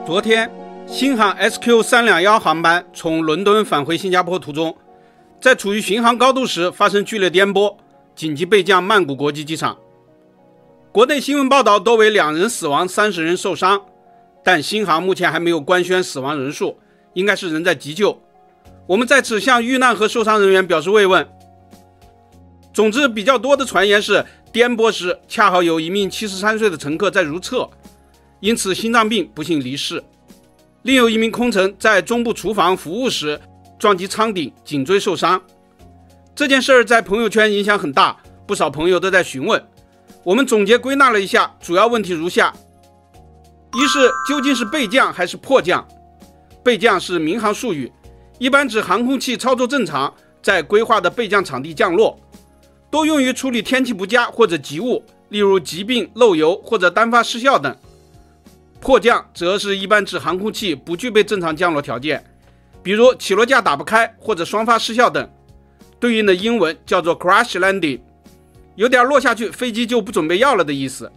昨天，新航 SQ321 航班从伦敦返回新加坡途中，在处于巡航高度时发生剧烈颠簸，紧急备降曼谷国际机场。国内新闻报道多为2人死亡，30人受伤，但新航目前还没有官宣死亡人数，应该是仍在急救。我们在此向遇难和受伤人员表示慰问。总之，比较多的传言是颠簸时恰好有一名73岁的乘客在如厕，因此心脏病不幸离世。另有一名空乘在中部厨房服务时撞击舱顶，颈椎受伤。这件事在朋友圈影响很大，不少朋友都在询问。我们总结归纳了一下，主要问题如下：一是究竟是备降还是迫降？备降是民航术语，一般指航空器操作正常，在规划的备降场地降落，多用于处理天气不佳或者急务，例如疾病、漏油或者单发失效等。迫降则是一般指航空器不具备正常降落条件，比如起落架打不开或者双发失效等，对应的英文叫做 crash landing， 有点落下去飞机就不准备要了的意思。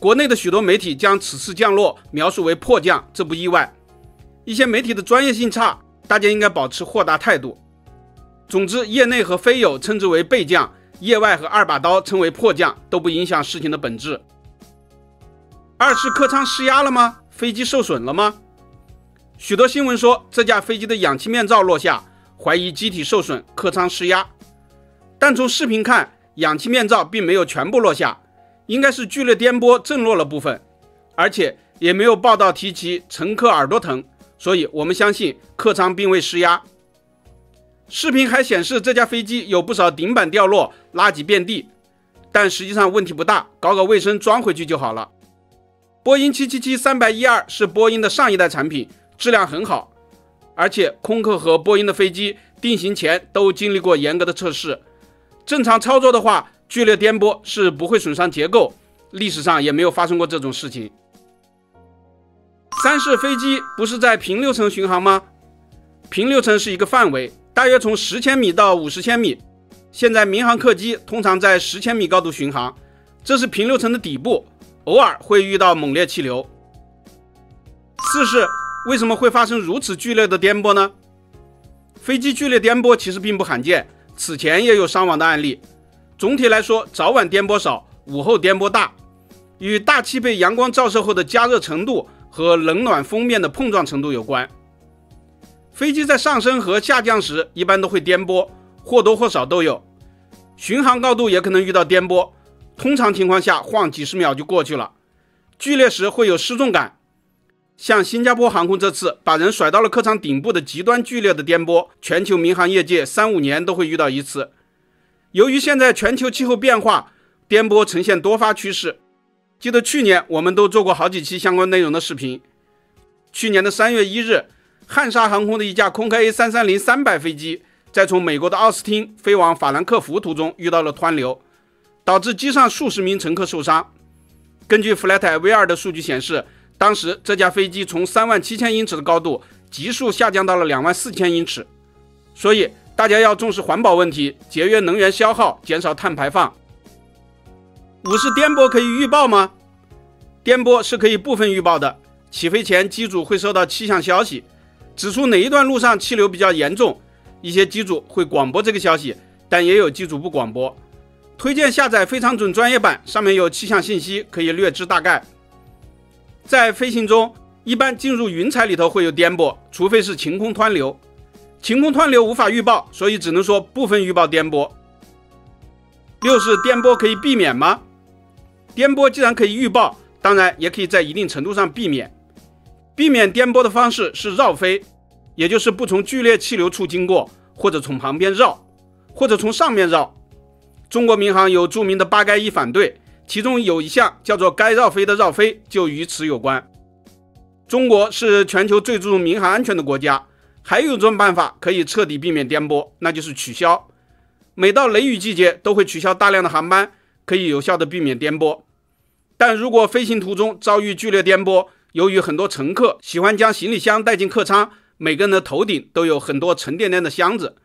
国内的许多媒体将此次降落描述为迫降，这不意外。一些媒体的专业性差，大家应该保持豁达态度。总之，业内和飞友称之为备降，业外和2把刀称为迫降，都不影响事情的本质。二是客舱失压了吗？飞机受损了吗？许多新闻说这架飞机的氧气面罩落下，怀疑机体受损，客舱失压。但从视频看，氧气面罩并没有全部落下，应该是剧烈颠簸震落了部分，而且也没有报道提及乘客耳朵疼，所以我们相信客舱并未失压。视频还显示这架飞机有不少顶板掉落，垃圾遍地，但实际上问题不大，搞搞卫生装回去就好了。波音777-312是波音的上一代产品，质量很好，而且空客和波音的飞机定型前都经历过严格的测试，正常操作的话，剧烈颠簸是不会损伤结构，历史上也没有发生过这种事情。三是飞机不是在平流层巡航吗？平流层是一个范围，大约从10千米到50千米，现在民航客机通常在10千米高度巡航，这是平流层的底部，偶尔会遇到猛烈气流。四是为什么会发生如此剧烈的颠簸呢？飞机剧烈颠簸其实并不罕见，此前也有伤亡的案例。总体来说，早晚颠簸少，午后颠簸大，与大气被阳光照射后的加热程度和冷暖锋面的碰撞程度有关。飞机在上升和下降时一般都会颠簸，或多或少都有。巡航高度也可能遇到颠簸，通常情况下晃几十秒就过去了，剧烈时会有失重感。像新加坡航空这次把人甩到了客舱顶部的极端剧烈的颠簸，全球民航业界3-5年都会遇到一次。由于现在全球气候变化，颠簸呈现多发趋势。记得去年我们都做过好几期相关内容的视频。去年的3月1日，汉莎航空的一架空客 A330-300 飞机在从美国的奥斯汀飞往法兰克福途中遇到了湍流，导致机上数十名乘客受伤。根据 FlightAware 的数据显示，当时这架飞机从37000英尺的高度急速下降到了24000英尺。所以大家要重视环保问题，节约能源消耗，减少碳排放。五是颠簸可以预报吗？颠簸是可以部分预报的，起飞前机组会收到气象消息，指出哪一段路上气流比较严重，一些机组会广播这个消息，但也有机组不广播。推荐下载非常准专业版，上面有气象信息，可以略知大概。在飞行中，一般进入云彩里头会有颠簸，除非是晴空湍流。晴空湍流无法预报，所以只能说部分预报颠簸。六是颠簸可以避免吗？颠簸既然可以预报，当然也可以在一定程度上避免。避免颠簸的方式是绕飞，也就是不从剧烈气流处经过，或者从旁边绕，或者从上面绕。中国民航有著名的8该1反对，其中有一项叫做该绕飞的绕飞，就与此有关。中国是全球最注重民航安全的国家，还有一种办法可以彻底避免颠簸，那就是取消。每到雷雨季节都会取消大量的航班，可以有效的避免颠簸。但如果飞行途中遭遇剧烈颠簸，由于很多乘客喜欢将行李箱带进客舱，每个人的头顶都有很多沉甸甸的箱子，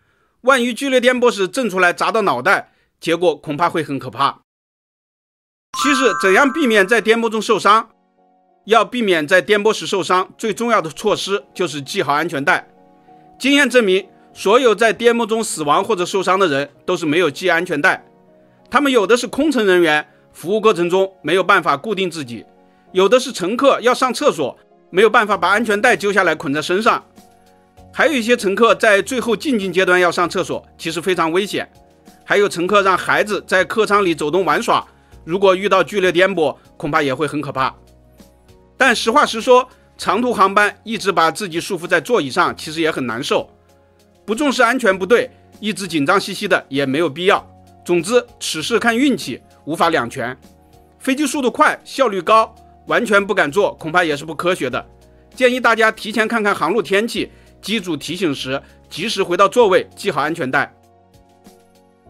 万一剧烈颠簸时震出来砸到脑袋，结果恐怕会很可怕。七是怎样避免在颠簸中受伤？要避免在颠簸时受伤，最重要的措施就是系好安全带。经验证明，所有在颠簸中死亡或者受伤的人都是没有系安全带。他们有的是空乘人员，服务过程中没有办法固定自己；有的是乘客要上厕所，没有办法把安全带揪下来捆在身上；还有一些乘客在最后进阶段要上厕所，其实非常危险；还有乘客让孩子在客舱里走动玩耍，如果遇到剧烈颠簸，恐怕也会很可怕。但实话实说，长途航班一直把自己束缚在座椅上，其实也很难受。不重视安全不对，一直紧张兮兮的也没有必要。总之，此事看运气，无法两全。飞机速度快，效率高，完全不敢坐，恐怕也是不科学的。建议大家提前看看航路天气，机组提醒时及时回到座位，系好安全带。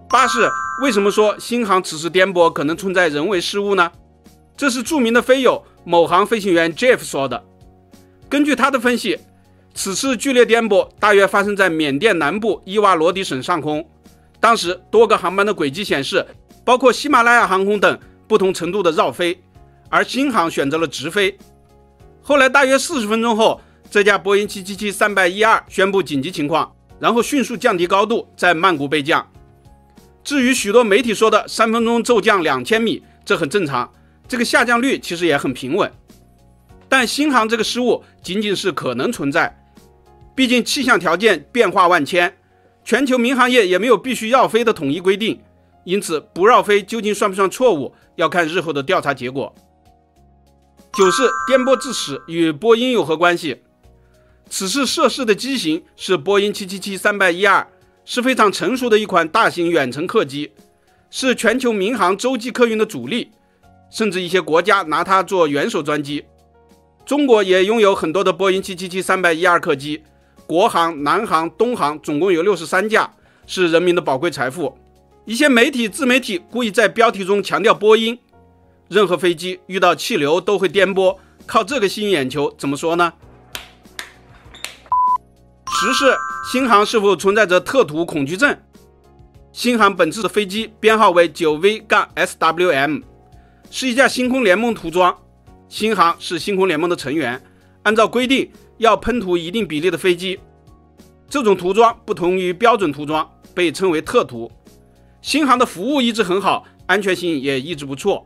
巴士为什么说新航此次颠簸可能存在人为失误呢？这是著名的飞友某航飞行员 Jeff 说的。根据他的分析，此次剧烈颠簸大约发生在缅甸南部伊瓦罗底省上空。当时多个航班的轨迹显示，包括喜马拉雅航空等不同程度的绕飞，而新航选择了直飞。后来大约40分钟后，这架波音777-312宣布紧急情况，然后迅速降低高度，在曼谷备降。至于许多媒体说的3分钟骤降2000米，这很正常，这个下降率其实也很平稳。但新航这个失误仅仅是可能存在，毕竟气象条件变化万千，全球民航业也没有必须绕飞的统一规定，因此不绕飞究竟算不算错误，要看日后的调查结果。9是颠簸致死与波音有何关系？此次涉事的机型是波音777-312，是非常成熟的一款大型远程客机，是全球民航洲际客运的主力，甚至一些国家拿它做元首专机。中国也拥有很多的波音777-312客机，国航、南航、东航总共有63架，是人民的宝贵财富。一些媒体、自媒体故意在标题中强调波音，任何飞机遇到气流都会颠簸，靠这个吸引眼球，怎么说呢？10是新航是否存在着特图恐惧症？新航本次的飞机编号为 9V-SWM， 是一架星空联盟涂装。新航是星空联盟的成员，按照规定要喷涂一定比例的飞机。这种涂装不同于标准涂装，被称为特涂。新航的服务一直很好，安全性也一直不错。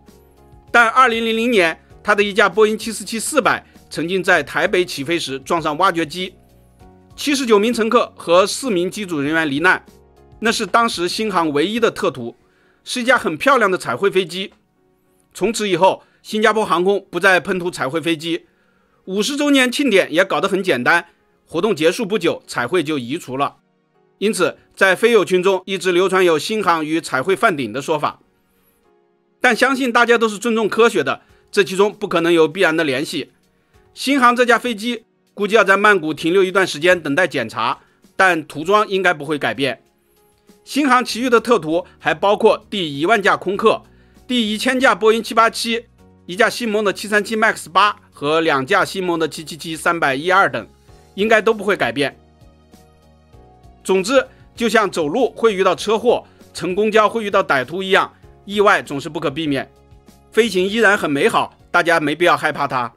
但2000年，它的一架波音747-400曾经在台北起飞时撞上挖掘机，79名乘客和4名机组人员罹难。那是当时新航唯一的特涂，是一架很漂亮的彩绘飞机。从此以后，新加坡航空不再喷涂彩绘飞机，50周年庆典也搞得很简单，活动结束不久，彩绘就移除了。因此，在飞友群中一直流传有新航与彩绘犯顶的说法。但相信大家都是尊重科学的，这其中不可能有必然的联系。新航这架飞机估计要在曼谷停留一段时间等待检查，但涂装应该不会改变。新航其余的特涂还包括第10000架空客、第1000架波音787、一架新蒙的737 MAX 8和2架新蒙的777-312等，应该都不会改变。总之，就像走路会遇到车祸，乘公交会遇到歹徒一样，意外总是不可避免。飞行依然很美好，大家没必要害怕它。